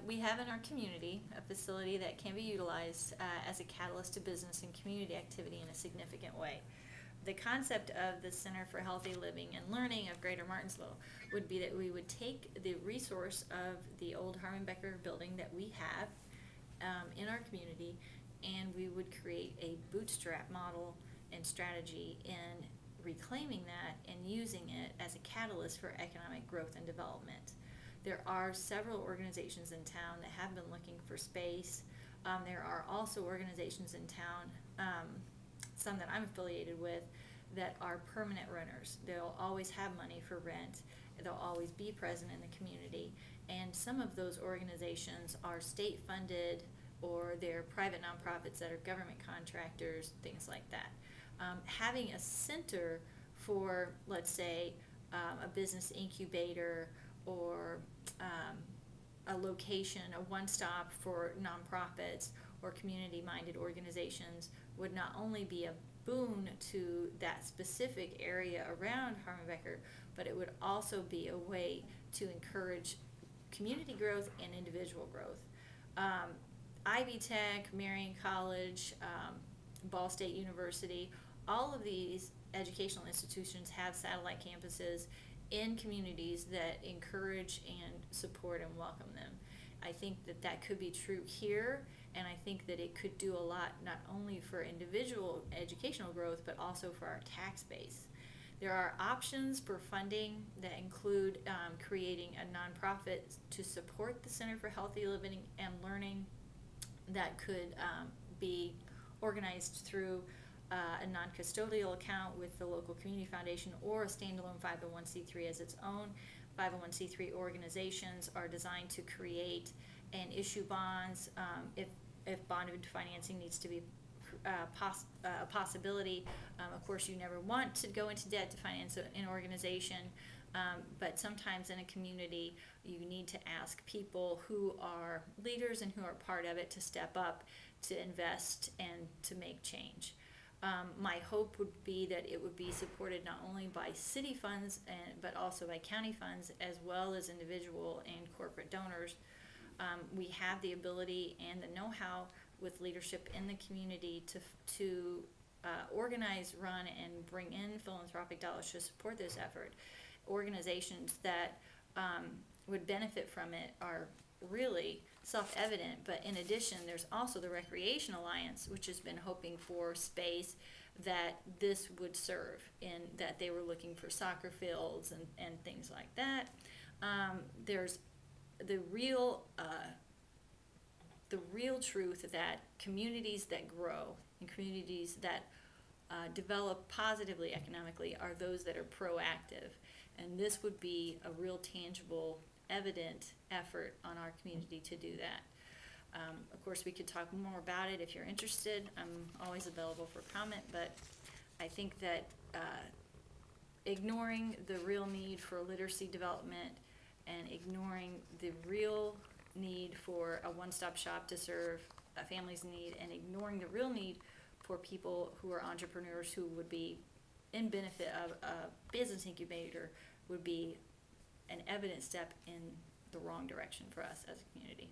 We have in our community a facility that can be utilized as a catalyst to business and community activity in a significant way. The concept of the Center for Healthy Living and Learning of Greater Martinsville would be that we would take the resource of the old Harmon Becker building that we have in our community, and we would create a bootstrap model and strategy in reclaiming that and using it as a catalyst for economic growth and development. There are several organizations in town that have been looking for space. There are also organizations in town, some that I'm affiliated with, that are permanent renters. They'll always have money for rent. They'll always be present in the community. And some of those organizations are state funded, or they're private nonprofits that are government contractors, things like that. Having a center for, let's say, a business incubator, or a location, a one-stop for nonprofits or community-minded organizations would not only be a boon to that specific area around Harmon Becker, but it would also be a way to encourage community growth and individual growth. Ivy Tech, Marian College, Ball State University, all of these educational institutions have satellite campuses in communities that encourage and support and welcome them. I think that that could be true here, and I think that it could do a lot not only for individual educational growth but also for our tax base. There are options for funding that include creating a nonprofit to support the Center for Healthy Living and Learning that could be organized through a non-custodial account with the local community foundation, or a standalone 501c3 as its own. 501c3 organizations are designed to create and issue bonds if bonded financing needs to be a possibility. Of course, you never want to go into debt to finance an organization, but sometimes in a community you need to ask people who are leaders and who are part of it to step up, to invest, and to make change. My hope would be that it would be supported not only by city funds but also by county funds, as well as individual and corporate donors. We have the ability and the know-how with leadership in the community to organize, run, and bring in philanthropic dollars to support this effort. Organizations that would benefit from it are really self-evident, but in addition there's also the Recreation Alliance, which has been hoping for space that this would serve, in that they were looking for soccer fields and things like that. There's the real truth that communities that grow and communities that develop positively economically are those that are proactive, and this would be a real tangible, evident effort on our community to do that. Of course, we could talk more about it if you're interested. I'm always available for comment, but I think that ignoring the real need for literacy development and ignoring the real need for a one-stop shop to serve a family's need, and ignoring the real need for people who are entrepreneurs who would be in benefit of a business incubator would be an evident step in the wrong direction for us as a community.